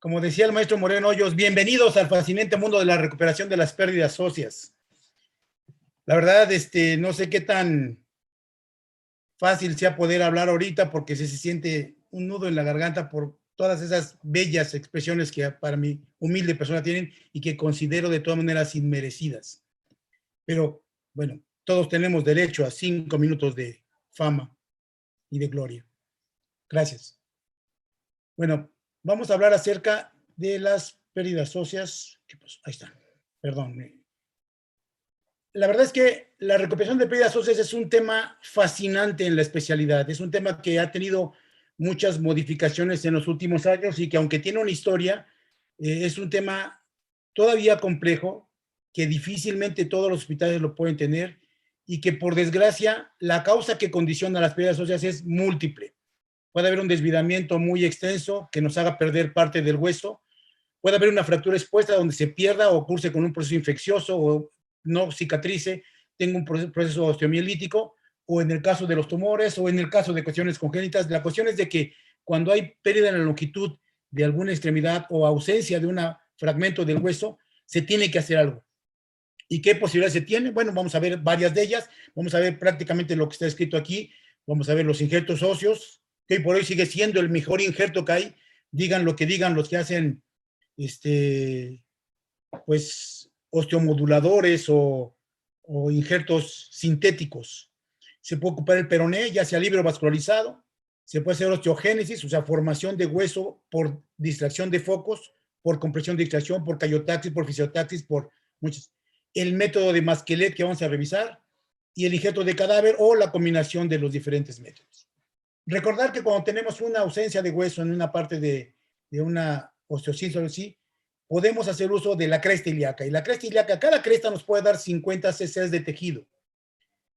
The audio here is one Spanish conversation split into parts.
Como decía el maestro Moreno Hoyos, bienvenidos al fascinante mundo de la recuperación de las pérdidas óseas. La verdad, no sé qué tan fácil sea poder hablar ahorita porque se siente un nudo en la garganta por todas esas bellas expresiones que para mi humilde persona tienen y que considero de todas maneras inmerecidas. Pero bueno, todos tenemos derecho a 5 minutos de fama y de gloria. Gracias. Bueno, vamos a hablar acerca de las pérdidas óseas. Pues, ahí está. Perdón. La verdad es que la recuperación de pérdidas óseas es un tema fascinante en la especialidad. Es un tema que ha tenido muchas modificaciones en los últimos años y que aunque tiene una historia, es un tema todavía complejo, que difícilmente todos los hospitales lo pueden tener y que por desgracia la causa que condiciona las pérdidas óseas es múltiple. Puede haber un desvidamiento muy extenso que nos haga perder parte del hueso. Puede haber una fractura expuesta donde se pierda o curse con un proceso infeccioso o no cicatrice, tenga un proceso osteomielítico, o en el caso de los tumores, o en el caso de cuestiones congénitas. La cuestión es de que cuando hay pérdida en la longitud de alguna extremidad o ausencia de un fragmento del hueso, se tiene que hacer algo. ¿Y qué posibilidades se tiene? Bueno, vamos a ver varias de ellas. Vamos a ver prácticamente lo que está escrito aquí. Vamos a ver los injertos óseos, que hoy por hoy sigue siendo el mejor injerto que hay. Digan lo que digan los que hacen pues osteomoduladores o injertos sintéticos. Se puede ocupar el peroné, ya sea libre o vascularizado. Se puede hacer osteogénesis, o sea, formación de hueso por distracción de focos, por compresión de distracción, por cayotaxis, por fisiotaxis, por muchos. El método de Masquelet que vamos a revisar y el injerto de cadáver o la combinación de los diferentes métodos. Recordar que cuando tenemos una ausencia de hueso en una parte de una osteosíntesis, podemos hacer uso de la cresta ilíaca. Y la cresta ilíaca, cada cresta nos puede dar 50 cc de tejido.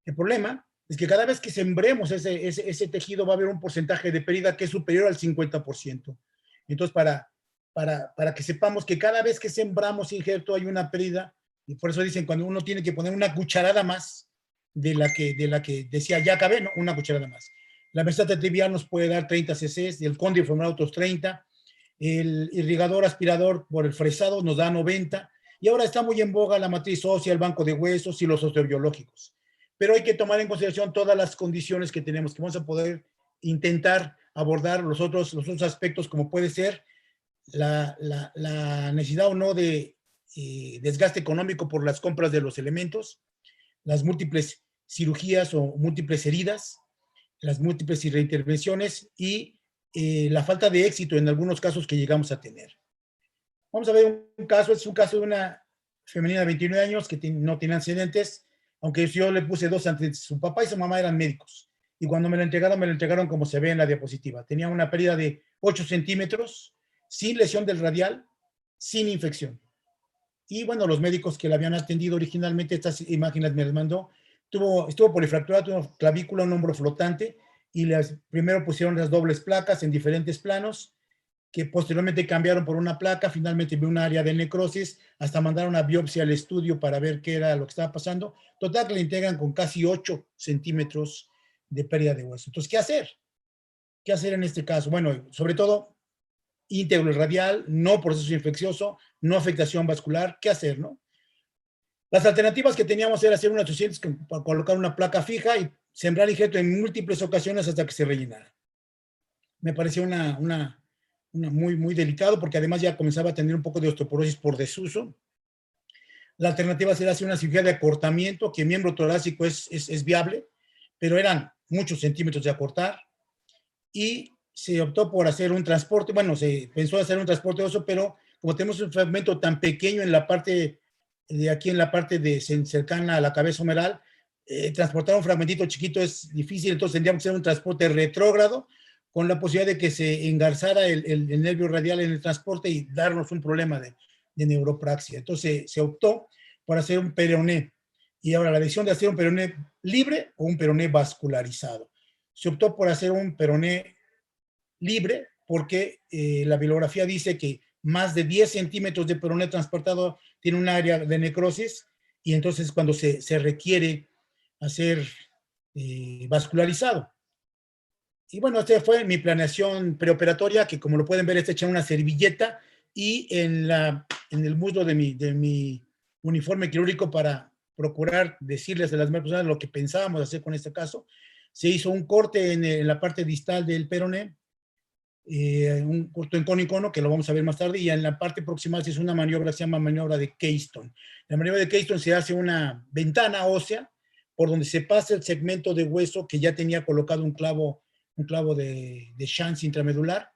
El problema es que cada vez que sembremos ese tejido va a haber un porcentaje de pérdida que es superior al 50%. Entonces, para que sepamos que cada vez que sembramos injerto hay una pérdida, y por eso dicen cuando uno tiene que poner una cucharada más de la que decía ya acabé, ¿no? Una cucharada más. La meseta tibial nos puede dar 30 cc, el cóndilo femoral otros 30, el irrigador aspirador por el fresado nos da 90, y ahora está muy en boga la matriz ósea, el banco de huesos y los osteobiológicos. Pero hay que tomar en consideración todas las condiciones que tenemos, que vamos a poder intentar abordar los otros aspectos, como puede ser la necesidad o no de desgaste económico por las compras de los elementos, las múltiples cirugías o múltiples heridas, las múltiples reintervenciones y la falta de éxito en algunos casos que llegamos a tener. Vamos a ver un caso, es un caso de una femenina de 29 años que no tiene antecedentes, aunque yo le puse 2 antecedentes. Su papá y su mamá eran médicos, y cuando me lo entregaron como se ve en la diapositiva. Tenía una pérdida de 8 centímetros, sin lesión del radial, sin infección. Y bueno, los médicos que la habían atendido originalmente, estas imágenes me las mandó, estuvo polifracturada, tuvo clavícula, un hombro flotante, y primero pusieron las dobles placas en diferentes planos, que posteriormente cambiaron por una placa, finalmente vi un área de necrosis, hasta mandaron una biopsia al estudio para ver qué era lo que estaba pasando. Total que le integran con casi 8 centímetros de pérdida de hueso. Entonces, ¿qué hacer? ¿Qué hacer en este caso? Bueno, sobre todo, íntegro radial, no proceso infeccioso, no afectación vascular. ¿Qué hacer, no? Las alternativas que teníamos era hacer una 800, colocar una placa fija y sembrar injerto en múltiples ocasiones hasta que se rellenara. Me pareció muy delicado, porque además ya comenzaba a tener un poco de osteoporosis por desuso. La alternativa sería hacer una cirugía de acortamiento, que miembro torácico es viable, pero eran muchos centímetros de acortar, y se optó por hacer un transporte. Bueno, se pensó hacer un transporte óseo, pero como tenemos un fragmento tan pequeño en la parte de aquí, en la parte cercana a la cabeza humeral, transportar un fragmentito chiquito es difícil, entonces tendríamos que hacer un transporte retrógrado, con la posibilidad de que se engarzara el nervio radial en el transporte y darnos un problema de neuropraxia. Entonces se optó por hacer un peroné. Y ahora la decisión de hacer un peroné libre o un peroné vascularizado. Se optó por hacer un peroné libre porque la bibliografía dice que más de 10 centímetros de peroné transportado tiene un área de necrosis, y entonces cuando se requiere hacer vascularizado. Y bueno, esta fue mi planeación preoperatoria, que como lo pueden ver está hecha en una servilleta, y en el muslo de mi uniforme quirúrgico para procurar decirles a las personas lo que pensábamos hacer con este caso. Se hizo un corte en la parte distal del peroné, un corto en cono y cono, que lo vamos a ver más tarde, y en la parte proximal se hizo una maniobra, se llama maniobra de Keystone. La maniobra de Keystone se hace una ventana ósea por donde se pasa el segmento de hueso que ya tenía colocado un clavo de Schanz intramedular,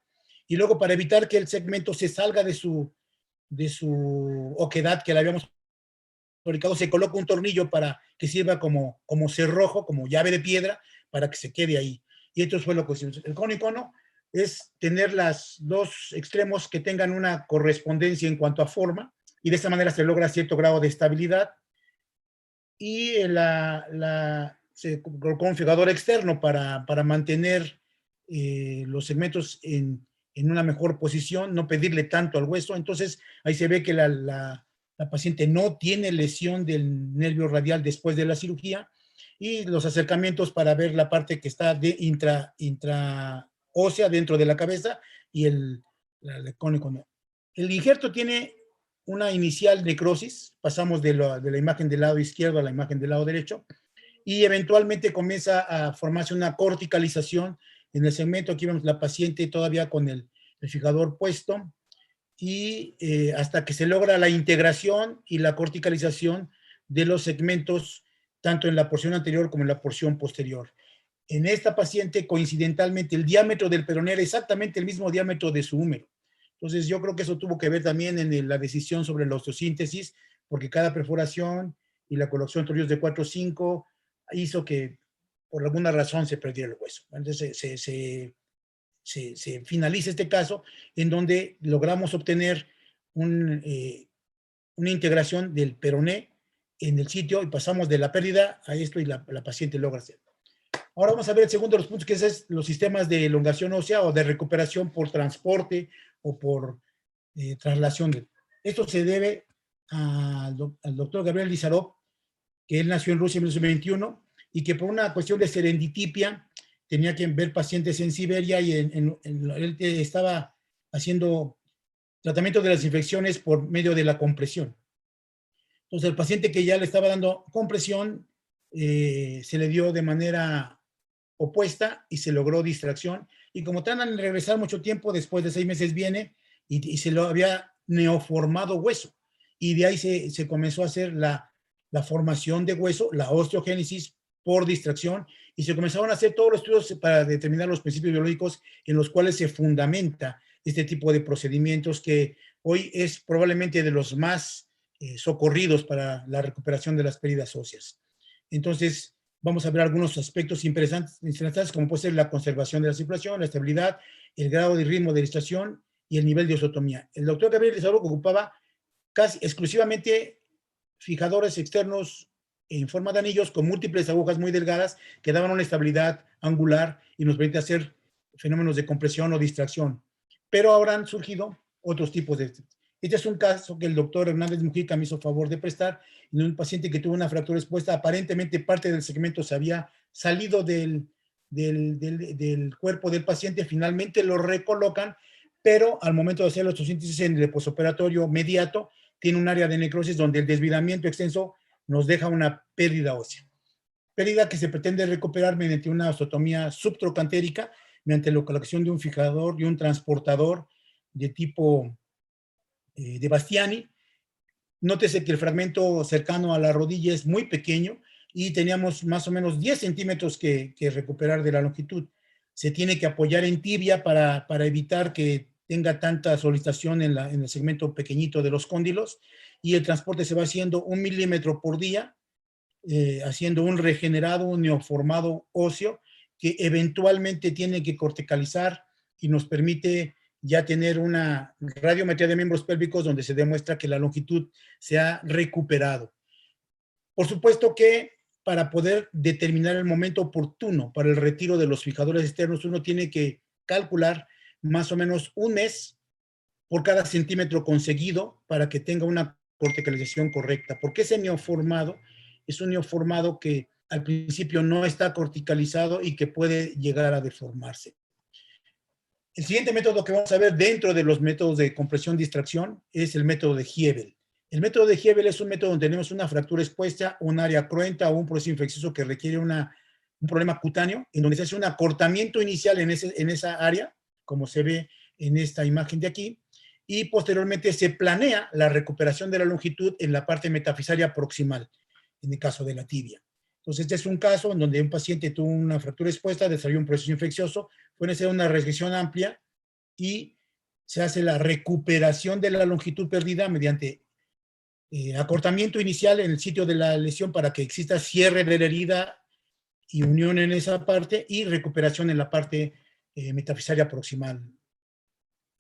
y luego para evitar que el segmento se salga de su oquedad que le habíamos fabricado, se coloca un tornillo para que sirva como cerrojo, como llave de piedra, para que se quede ahí. Y esto fue lo que hicimos. El cono y cono es tener los dos extremos que tengan una correspondencia en cuanto a forma, y de esta manera se logra cierto grado de estabilidad. Y se colocó un figador externo para mantener los segmentos en una mejor posición, no pedirle tanto al hueso. Entonces ahí se ve que la paciente no tiene lesión del nervio radial después de la cirugía, y los acercamientos para ver la parte que está de intraósea dentro de la cabeza y el cónico. El injerto tiene una inicial necrosis, pasamos de la imagen del lado izquierdo a la imagen del lado derecho, y eventualmente comienza a formarse una corticalización en el segmento. Aquí vemos la paciente todavía con el fijador puesto, y hasta que se logra la integración y la corticalización de los segmentos, tanto en la porción anterior como en la porción posterior. En esta paciente, coincidentalmente, el diámetro del peroné era exactamente el mismo diámetro de su húmero. Entonces, yo creo que eso tuvo que ver también en la decisión sobre la osteosíntesis, porque cada perforación y la colocación de tornillos de 4 o 5 hizo que, por alguna razón, se perdiera el hueso. Entonces, se finaliza este caso, en donde logramos obtener una integración del peroné en el sitio, y pasamos de la pérdida a esto, y la paciente logra hacerlo. Ahora vamos a ver el segundo de los puntos, que es los sistemas de elongación ósea o de recuperación por transporte o por traslación. Esto se debe al doctor Gabriel Lizarov, que él nació en Rusia en 1921, y que por una cuestión de serendipia tenía que ver pacientes en Siberia, y él estaba haciendo tratamiento de las infecciones por medio de la compresión. Entonces, el paciente que ya le estaba dando compresión se le dio de manera opuesta y se logró distracción. Y como tardan en regresar mucho tiempo, después de 6 meses viene y se lo había neoformado hueso. Y de ahí se comenzó a hacer la formación de hueso, la osteogénesis por distracción, y se comenzaron a hacer todos los estudios para determinar los principios biológicos en los cuales se fundamenta este tipo de procedimientos, que hoy es probablemente de los más socorridos para la recuperación de las pérdidas óseas. Entonces, vamos a ver algunos aspectos interesantes, como puede ser la conservación de la circulación, la estabilidad, el grado de ritmo de distracción y el nivel de osteotomía. El doctor Gabriel Lizarov ocupaba casi exclusivamente fijadores externos en forma de anillos con múltiples agujas muy delgadas que daban una estabilidad angular y nos permite hacer fenómenos de compresión o distracción. Pero ahora han surgido otros tipos de... Este es un caso que el doctor Hernández Mujica me hizo favor de prestar, en un paciente que tuvo una fractura expuesta. Aparentemente parte del segmento se había salido del cuerpo del paciente, finalmente lo recolocan, pero al momento de hacer la osteosíntesis en el posoperatorio mediato, tiene un área de necrosis donde el desvidamiento extenso nos deja una pérdida ósea. Pérdida que se pretende recuperar mediante una osteotomía subtrocantérica, mediante la colocación de un fijador y un transportador de tipo de Bastiani. Nótese que el fragmento cercano a la rodilla es muy pequeño y teníamos más o menos 10 centímetros que recuperar de la longitud. Se tiene que apoyar en tibia para evitar que tenga tanta solicitación en el segmento pequeñito de los cóndilos, y el transporte se va haciendo 1 milímetro por día, haciendo un regenerado, un neoformado óseo que eventualmente tiene que corticalizar y nos permite ya tener una radiometría de miembros pélvicos donde se demuestra que la longitud se ha recuperado. Por supuesto que para poder determinar el momento oportuno para el retiro de los fijadores externos, uno tiene que calcular más o menos 1 mes por cada centímetro conseguido para que tenga una corticalización correcta. Porque ese neoformado es un neoformado que al principio no está corticalizado y que puede llegar a deformarse. El siguiente método que vamos a ver dentro de los métodos de compresión-distracción es el método de Hebel. El método de Hebel es un método donde tenemos una fractura expuesta, un área cruenta o un proceso infeccioso que requiere un problema cutáneo, en donde se hace un acortamiento inicial en esa área, como se ve en esta imagen de aquí, y posteriormente se planea la recuperación de la longitud en la parte metafisaria proximal, en el caso de la tibia. Entonces, este es un caso en donde un paciente tuvo una fractura expuesta, desarrolló un proceso infeccioso, puede ser una regresión amplia y se hace la recuperación de la longitud perdida mediante acortamiento inicial en el sitio de la lesión para que exista cierre de la herida y unión en esa parte y recuperación en la parte metafisaria proximal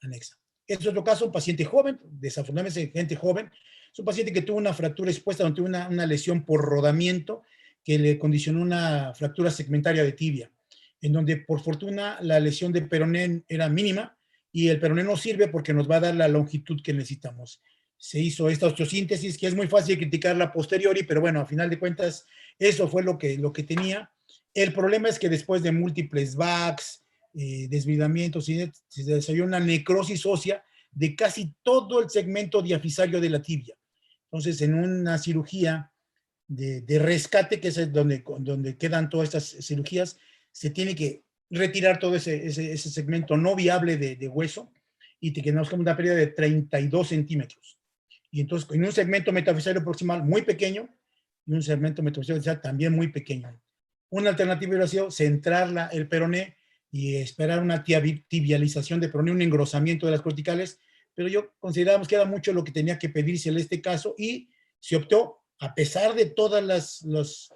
anexa. Este es otro caso, un paciente joven, desafortunadamente gente joven, es un paciente que tuvo una fractura expuesta, donde tuvo una lesión por rodamiento que le condicionó una fractura segmentaria de tibia, en donde por fortuna la lesión de peroné era mínima y el peroné no sirve porque nos va a dar la longitud que necesitamos. Se hizo esta osteosíntesis, que es muy fácil criticarla a posteriori, pero bueno, a final de cuentas, eso fue lo que tenía. El problema es que después de múltiples VACs, desvidamientos, se desarrolló una necrosis ósea de casi todo el segmento diafisario de la tibia. Entonces, en una cirugía de rescate, que es donde quedan todas estas cirugías, se tiene que retirar todo ese segmento no viable de hueso y te quedamos con una pérdida de 32 centímetros. Y entonces, en un segmento metafisario proximal muy pequeño y un segmento metafisario distal también muy pequeño. Una alternativa hubiera sido centrar el peroné y esperar una tibialización de peroné, un engrosamiento de las corticales, pero yo considerábamos que era mucho lo que tenía que pedirse en este caso y se optó, a pesar de todas los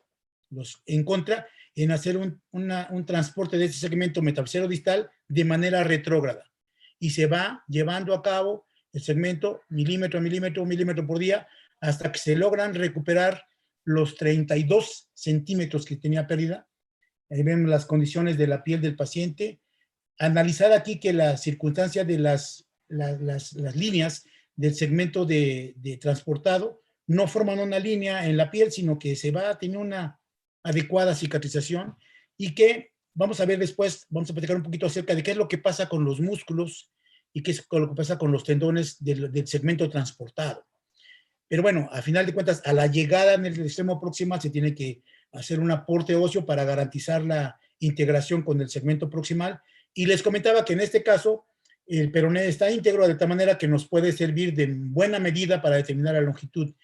en contra, en hacer un transporte de este segmento metafisario distal de manera retrógrada. Y se va llevando a cabo el segmento milímetro a milímetro, milímetro por día, hasta que se logran recuperar los 32 centímetros que tenía pérdida. Ahí vemos las condiciones de la piel del paciente. Analizar aquí que la circunstancia de las líneas del segmento de transportado no forman una línea en la piel, sino que se va a tener una adecuada cicatrización y que vamos a ver después, vamos a platicar un poquito acerca de qué es lo que pasa con los músculos y qué es lo que pasa con los tendones del segmento transportado. Pero bueno, a final de cuentas, a la llegada en el extremo proximal se tiene que hacer un aporte óseo para garantizar la integración con el segmento proximal. Y les comentaba que en este caso, el peroné está íntegro de tal manera que nos puede servir de buena medida para determinar la longitud.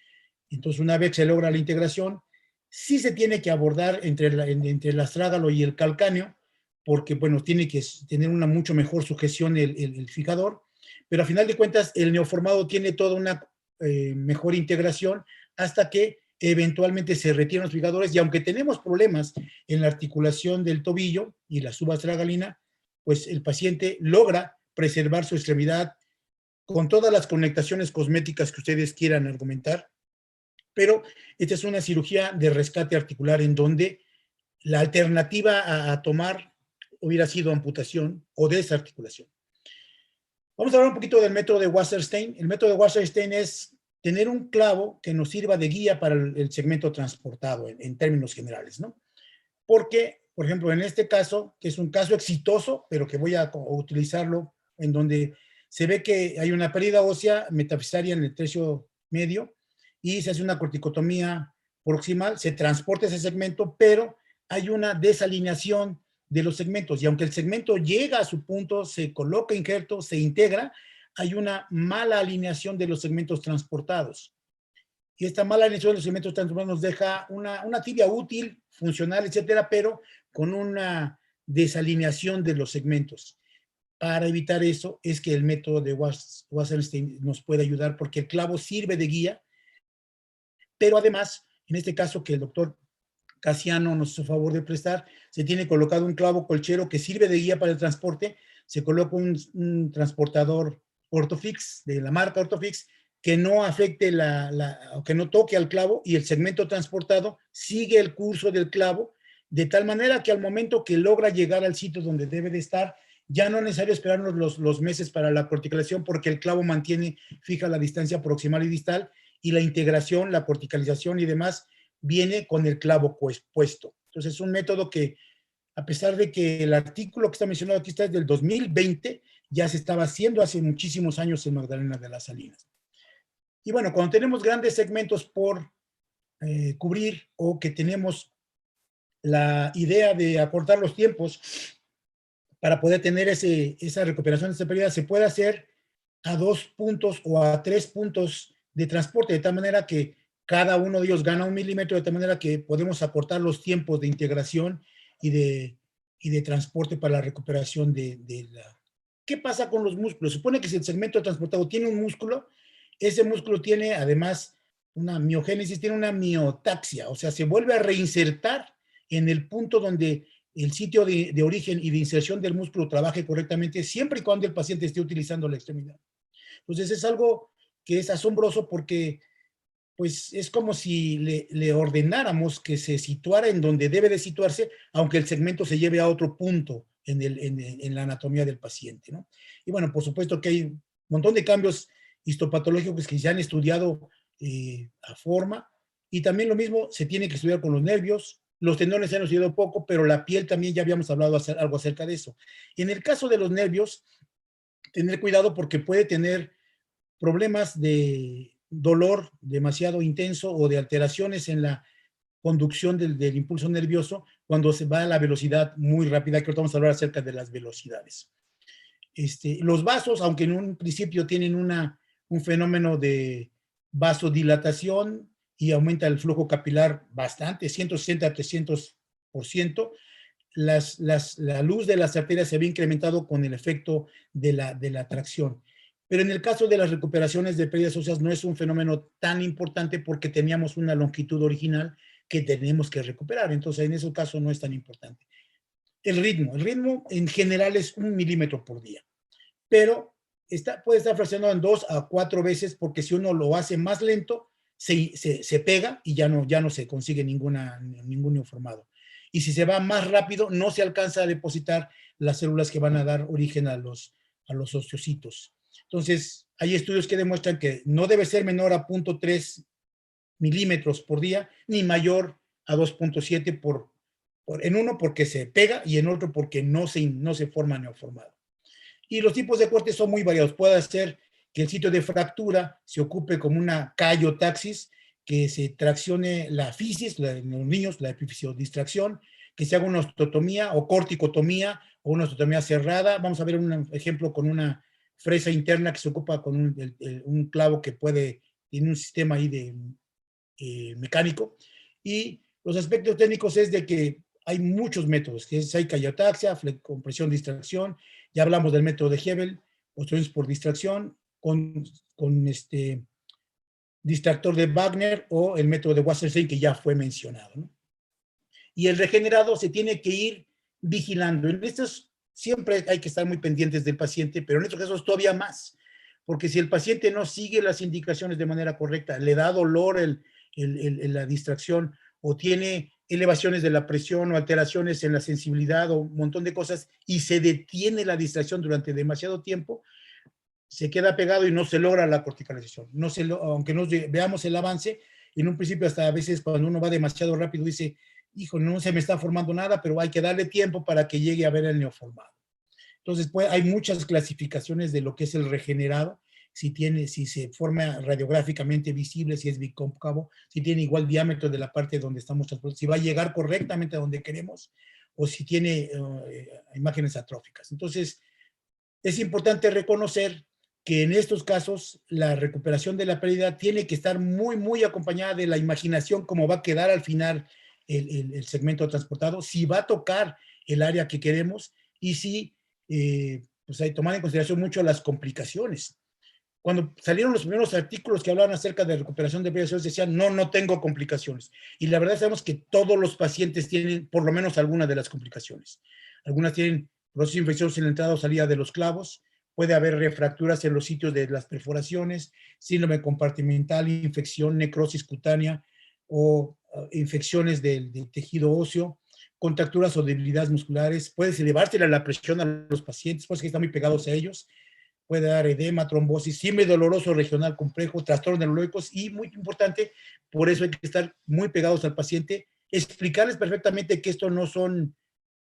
Entonces, una vez que se logra la integración, sí se tiene que abordar entre el astrágalo y el calcáneo, porque, bueno, tiene que tener una mucho mejor sujeción el fijador, pero a final de cuentas, el neoformado tiene toda una mejor integración hasta que eventualmente se retiran los fijadores y aunque tenemos problemas en la articulación del tobillo y la subastragalina, pues el paciente logra preservar su extremidad con todas las conectaciones cosméticas que ustedes quieran argumentar, pero esta es una cirugía de rescate articular en donde la alternativa a tomar hubiera sido amputación o desarticulación. Vamos a hablar un poquito del método de Wasserstein. El método de Wasserstein es tener un clavo que nos sirva de guía para el segmento transportado en términos generales, ¿no? Porque, por ejemplo, en este caso, que es un caso exitoso, pero que voy a utilizarlo en donde se ve que hay una pérdida ósea metafisaria en el tercio medio y se hace una corticotomía proximal, se transporta ese segmento, pero hay una desalineación de los segmentos y aunque el segmento llega a su punto, se coloca injerto, se integra, hay una mala alineación de los segmentos transportados. Y esta mala alineación de los segmentos transportados nos deja una tibia útil, funcional, etcétera, pero con una desalineación de los segmentos. Para evitar eso es que el método de Wasserstein nos puede ayudar porque el clavo sirve de guía, pero además, en este caso que el doctor Casiano nos hizo favor de prestar, se tiene colocado un clavo colchero que sirve de guía para el transporte, se coloca un transportador Orthofix, de la marca Orthofix, que no afecte o que no toque al clavo y el segmento transportado sigue el curso del clavo, de tal manera que al momento que logra llegar al sitio donde debe de estar, ya no es necesario esperarnos los meses para la corticalización porque el clavo mantiene fija la distancia proximal y distal y la integración, la corticalización y demás viene con el clavo puesto. Entonces es un método que a pesar de que el artículo que está mencionado aquí está del 2020, ya se estaba haciendo hace muchísimos años en Magdalena de las Salinas. Y bueno, cuando tenemos grandes segmentos por cubrir o que tenemos la idea de acortar los tiempos para poder tener esa recuperación de esa pérdida, se puede hacer a 2 puntos o a 3 puntos de transporte, de tal manera que cada uno de ellos gana 1 milímetro, de tal manera que podemos acortar los tiempos de integración y de transporte para la recuperación de la... ¿Qué pasa con los músculos? Supone que si el segmento transportado tiene un músculo, ese músculo tiene además una miogénesis, tiene una miotaxia, o sea, se vuelve a reinsertar en el punto donde el sitio de origen y de inserción del músculo trabaje correctamente, siempre y cuando el paciente esté utilizando la extremidad. Entonces es algo que es asombroso porque pues es como si le ordenáramos que se situara en donde debe de situarse, aunque el segmento se lleve a otro punto en la anatomía del paciente, ¿no? Y bueno, por supuesto que hay un montón de cambios histopatológicos que se han estudiado a forma, y también lo mismo se tiene que estudiar con los nervios. Los tendones se han estudiado poco, pero la piel también ya habíamos hablado algo acerca de eso. En el caso de los nervios, tener cuidado porque puede tener problemas de dolor demasiado intenso o de alteraciones en la conducción del impulso nervioso cuando se va a la velocidad muy rápida, que ahorita vamos a hablar acerca de las velocidades. Los vasos, aunque en un principio tienen un fenómeno de vasodilatación y aumenta el flujo capilar bastante, 160 a 300%, la luz de las arterias se había incrementado con el efecto de la tracción. Pero en el caso de las recuperaciones de pérdidas óseas no es un fenómeno tan importante porque teníamos una longitud original que tenemos que recuperar. Entonces, en ese caso no es tan importante. El ritmo en general es 1 milímetro por día, pero puede estar fraccionado en 2 a 4 veces porque si uno lo hace más lento, se pega y ya no se consigue ningún neoformado. Y si se va más rápido, no se alcanza a depositar las células que van a dar origen a los osteocitos. Entonces, hay estudios que demuestran que no debe ser menor a 0.3 milímetros por día, ni mayor a 2.7 en uno porque se pega y en otro porque no se forma neoformado. Y los tipos de cortes son muy variados. Puede ser que el sitio de fractura se ocupe como una callotaxis, que se traccione la fisis, en los niños, la epifisiodistracción, que se haga una osteotomía o corticotomía o una osteotomía cerrada. Vamos a ver un ejemplo con una fresa interna que se ocupa con un clavo que tiene un sistema ahí mecánico. Y los aspectos técnicos es de que hay muchos métodos, que hay callotaxia, compresión, distracción, ya hablamos del método de Hebel, obstrucciones por distracción, con distractor de Wagner o el método de Wasserstein que ya fue mencionado, ¿no? Y el regenerado se tiene que ir vigilando. En estos siempre hay que estar muy pendientes del paciente, pero en estos casos todavía más, porque si el paciente no sigue las indicaciones de manera correcta, le da dolor la distracción o tiene elevaciones de la presión o alteraciones en la sensibilidad o un montón de cosas y se detiene la distracción durante demasiado tiempo, se queda pegado y no se logra la corticalización. Aunque no veamos el avance, en un principio hasta a veces cuando uno va demasiado rápido dice, hijo, no se me está formando nada, pero hay que darle tiempo para que llegue a ver el neoformado. Entonces, pues, hay muchas clasificaciones de lo que es el regenerado, si se forma radiográficamente visible, si es bicóncavo, si tiene igual diámetro de la parte donde estamos transportando, si va a llegar correctamente a donde queremos, o si tiene imágenes atróficas. Entonces, es importante reconocer que en estos casos la recuperación de la pérdida tiene que estar muy, muy acompañada de la imaginación, cómo va a quedar al final el segmento transportado, si va a tocar el área que queremos y si pues hay que tomar en consideración mucho las complicaciones. Cuando salieron los primeros artículos que hablaban acerca de recuperación de pérdidas, decían, no tengo complicaciones. Y la verdad sabemos que todos los pacientes tienen por lo menos alguna de las complicaciones. Algunas tienen procesos infecciosos en la entrada o salida de los clavos, puede haber refracturas en los sitios de las perforaciones, síndrome compartimental, infección, necrosis cutánea o infecciones del tejido óseo, contracturas o debilidades musculares, puede elevarse la presión a los pacientes, pues que están muy pegados a ellos, puede dar edema, trombosis, síndrome doloroso regional complejo, trastornos neurológicos y muy importante, por eso hay que estar muy pegados al paciente, explicarles perfectamente que esto no son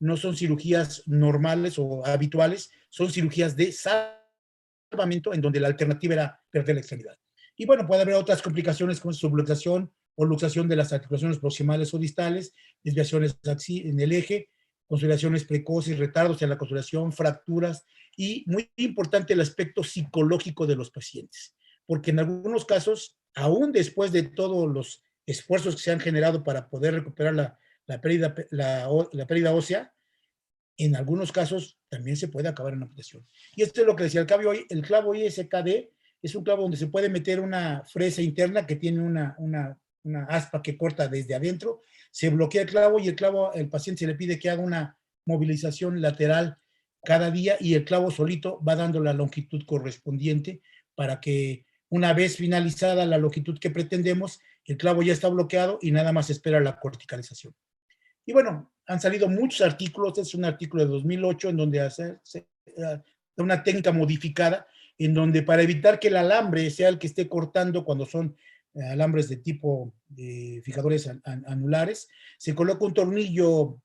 no son cirugías normales o habituales, son cirugías de salvamento en donde la alternativa era perder la extremidad. Y bueno, puede haber otras complicaciones como subluxación o luxación de las articulaciones proximales o distales, desviaciones en el eje, consolidaciones precoces, retardos en la consolidación, fracturas y muy importante el aspecto psicológico de los pacientes, porque en algunos casos, aún después de todos los esfuerzos que se han generado para poder recuperar la pérdida ósea, en algunos casos también se puede acabar en amputación. Y esto es lo que decía el clavo ISKD es un clavo donde se puede meter una fresa interna que tiene una aspa que corta desde adentro, se bloquea el clavo y el paciente se le pide que haga una movilización lateral cada día y el clavo solito va dando la longitud correspondiente para que una vez finalizada la longitud que pretendemos, el clavo ya está bloqueado y nada más espera la corticalización. Y bueno, han salido muchos artículos, este es un artículo de 2008 en donde hace una técnica modificada, en donde para evitar que el alambre sea el que esté cortando cuando son alambres de tipo fijadores anulares, se coloca un tornillo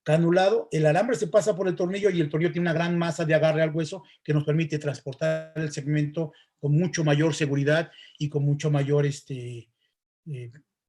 canulado, el alambre se pasa por el tornillo y el tornillo tiene una gran masa de agarre al hueso que nos permite transportar el segmento con mucho mayor seguridad y con mucho mayor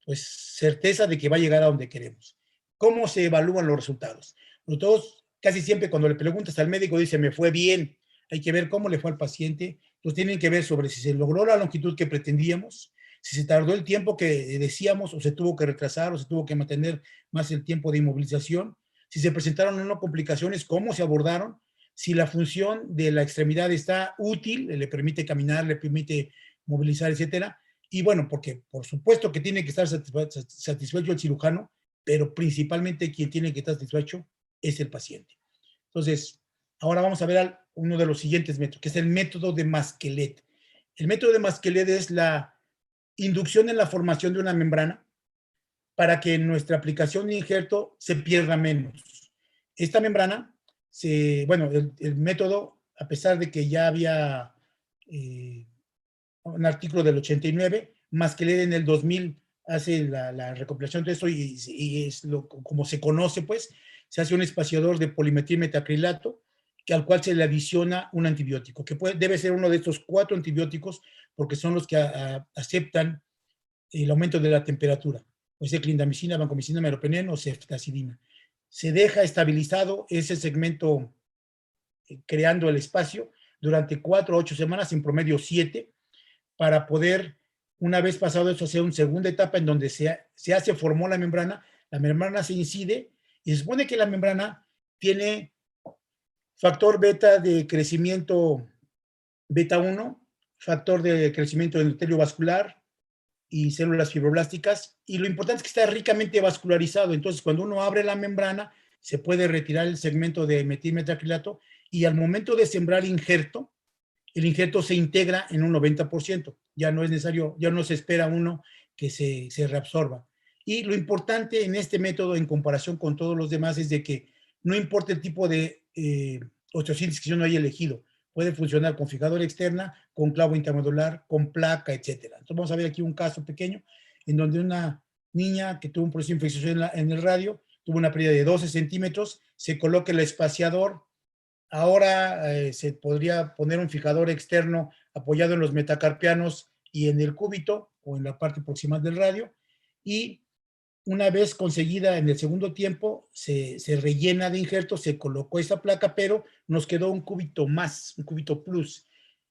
pues, certeza de que va a llegar a donde queremos. ¿Cómo se evalúan los resultados? Todos, casi siempre cuando le preguntas al médico dice, me fue bien. Hay que ver cómo le fue al paciente. Entonces tienen que ver sobre si se logró la longitud que pretendíamos, si se tardó el tiempo que decíamos o se tuvo que retrasar o se tuvo que mantener más el tiempo de inmovilización, si se presentaron o no complicaciones, cómo se abordaron, si la función de la extremidad está útil, le permite caminar, le permite movilizar, etcétera. Y bueno, porque por supuesto que tiene que estar satisfecho el cirujano, pero principalmente quien tiene que estar satisfecho es el paciente. Entonces, ahora vamos a ver uno de los siguientes métodos, que es el método de Masquelet. El método de Masquelet es la inducción en la formación de una membrana para que nuestra aplicación de injerto se pierda menos. Esta membrana, bueno, el método, a pesar de que ya había un artículo del 89, Masquelet en el 2000 hace la recopilación de eso y es como se conoce, pues, se hace un espaciador de polimetilmetacrilato al cual se le adiciona un antibiótico, que debe ser uno de estos 4 antibióticos porque son los que aceptan el aumento de la temperatura. Puede ser clindamicina, vancomicina, meropenem o ceftazidima. Se deja estabilizado ese segmento creando el espacio durante 4 a 8 semanas, en promedio 7, para poder, una vez pasado eso, hacer una segunda etapa en donde se formó la membrana se incide y se supone que la membrana tiene factor beta de crecimiento beta 1, factor de crecimiento endotelio vascular y células fibroblásticas, y lo importante es que está ricamente vascularizado, entonces cuando uno abre la membrana se puede retirar el segmento de metilmetacrilato y al momento de sembrar injerto, el injerto se integra en un 90%. Ya no es necesario, ya no se espera uno que se reabsorba. Y lo importante en este método, en comparación con todos los demás, es de que no importa el tipo de osteosíntesis que uno haya elegido, puede funcionar con fijadora externa, con clavo intramedular, con placa, etc. Entonces vamos a ver aquí un caso pequeño en donde una niña que tuvo un proceso de infección en el radio, tuvo una pérdida de 12 centímetros, se coloca el espaciador. Ahora se podría poner un fijador externo apoyado en los metacarpianos y en el cúbito o en la parte proximal del radio. Y una vez conseguida en el segundo tiempo, se rellena de injerto, se colocó esa placa, pero nos quedó un cúbito más, un cúbito plus.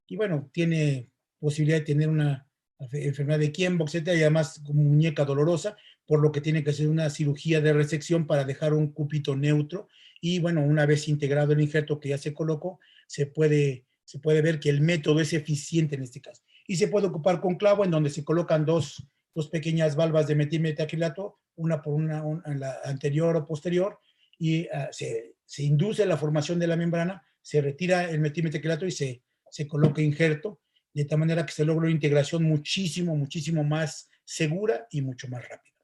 Y bueno, tiene posibilidad de tener una enfermedad de Kienbock, etcétera, y además como muñeca dolorosa, por lo que tiene que hacer una cirugía de resección para dejar un cúbito neutro. Y bueno, una vez integrado el injerto que ya se colocó, se puede ver que el método es eficiente en este caso. Y se puede ocupar con clavo, en donde se colocan dos pequeñas valvas de metilmetacrilato, una por en la anterior o posterior, y se induce la formación de la membrana, se retira el metilmetacrilato y se coloca injerto, de tal manera que se logra una integración muchísimo más segura y mucho más rápida.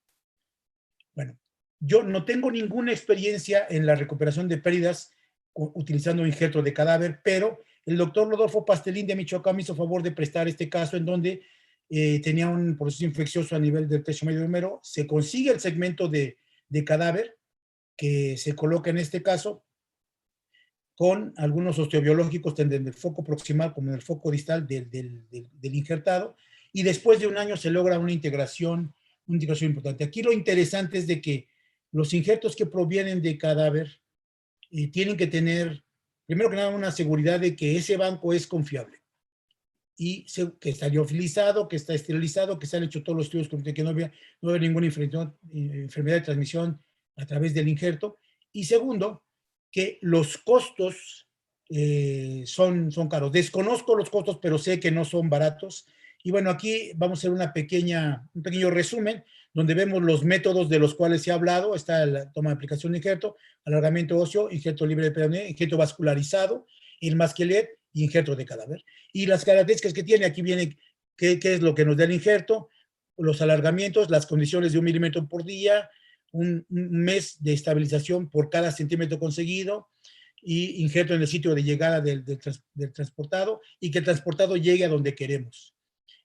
Bueno, yo no tengo ninguna experiencia en la recuperación de pérdidas utilizando injerto de cadáver, pero el doctor Rodolfo Pastelín de Michoacán me hizo favor de prestar este caso en donde tenía un proceso infeccioso a nivel del tercio medio húmero, se consigue el segmento de cadáver que se coloca en este caso con algunos osteobiológicos tanto en el foco proximal como en el foco distal del injertado, y después de un año se logra una integración importante. Aquí lo interesante es de que los injertos que provienen de cadáver tienen que tener, primero que nada, una seguridad de que ese banco es confiable y que está liofilizado, que está esterilizado, que se han hecho todos los estudios que no había ninguna enfermedad de transmisión a través del injerto. Y segundo, que los costos son caros. Desconozco los costos, pero sé que no son baratos. Y bueno, aquí vamos a hacer un pequeño resumen, donde vemos los métodos de los cuales se ha hablado. Está la toma de aplicación de injerto, alargamiento óseo, injerto libre de peroné, injerto vascularizado, el masquelet y injerto de cadáver. Y las características que tiene, aquí viene qué es lo que nos da el injerto, los alargamientos, las condiciones de 1 milímetro por día, un mes de estabilización por cada centímetro conseguido, y injerto en el sitio de llegada del transportado, y que el transportado llegue a donde queremos.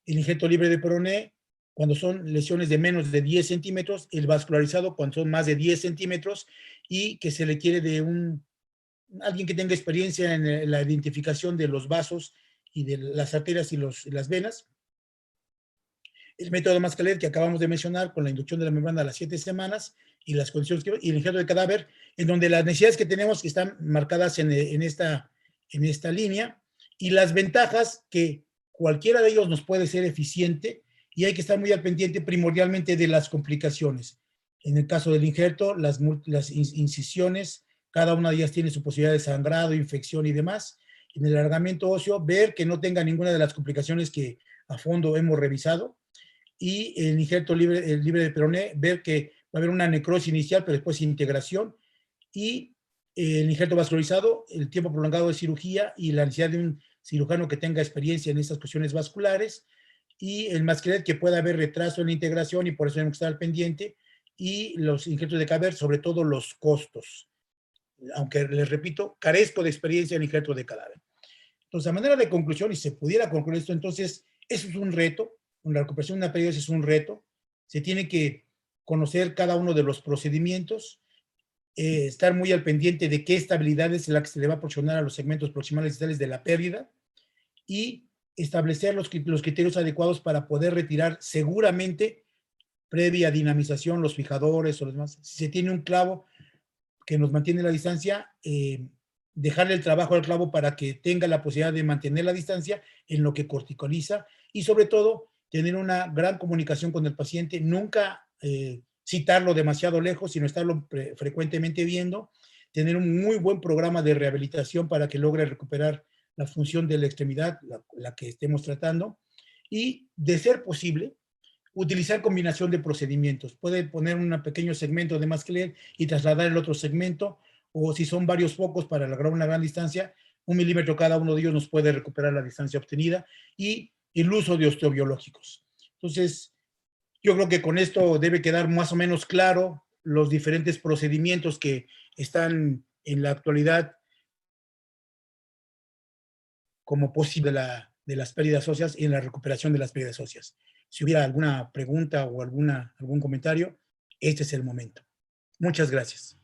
El injerto libre de peroné, cuando son lesiones de menos de 10 centímetros, el vascularizado cuando son más de 10 centímetros, y que se requiere de alguien que tenga experiencia en la identificación de los vasos y de las arterias y las venas. El método de Mascalet que acabamos de mencionar, con la inducción de la membrana a las 7 semanas y las condiciones y el injerto de cadáver, en donde las necesidades que tenemos que están marcadas en esta línea, y las ventajas que cualquiera de ellos nos puede ser eficiente, y hay que estar muy al pendiente primordialmente de las complicaciones. En el caso del injerto, las incisiones, cada una de ellas tiene su posibilidad de sangrado, infección y demás. En el alargamiento óseo, ver que no tenga ninguna de las complicaciones que a fondo hemos revisado. Y el injerto libre de peroné, ver que va a haber una necrosis inicial, pero después integración. Y el injerto vascularizado, el tiempo prolongado de cirugía y la necesidad de un cirujano que tenga experiencia en estas cuestiones vasculares. Y el masquelet, que pueda haber retraso en la integración y por eso tenemos que estar al pendiente. Y los injertos de cadáver, sobre todo los costos. Aunque les repito, carezco de experiencia en injerto de cadáver. Entonces, a manera de conclusión, y se pudiera concluir esto, entonces, eso es un reto. La recuperación de una pérdida es un reto. Se tiene que conocer cada uno de los procedimientos, estar muy al pendiente de qué estabilidad es la que se le va a proporcionar a los segmentos proximales distales de la pérdida, y establecer los criterios adecuados para poder retirar seguramente, previa dinamización, los fijadores o los demás. Si se tiene un clavo que nos mantiene la distancia, dejarle el trabajo al clavo para que tenga la posibilidad de mantener la distancia en lo que corticaliza, y sobre todo tener una gran comunicación con el paciente, nunca citarlo demasiado lejos, sino estarlo frecuentemente viendo, tener un muy buen programa de rehabilitación para que logre recuperar la función de la extremidad, la que estemos tratando, y de ser posible, utilizar combinación de procedimientos. Puede poner un pequeño segmento de masquelet y trasladar el otro segmento, o si son varios focos para lograr una gran distancia, 1 milímetro cada uno de ellos nos puede recuperar la distancia obtenida, y el uso de osteobiológicos. Entonces, yo creo que con esto debe quedar más o menos claro los diferentes procedimientos que están en la actualidad como posible de las pérdidas óseas y en la recuperación de las pérdidas óseas. Si hubiera alguna pregunta o algún comentario, este es el momento. Muchas gracias.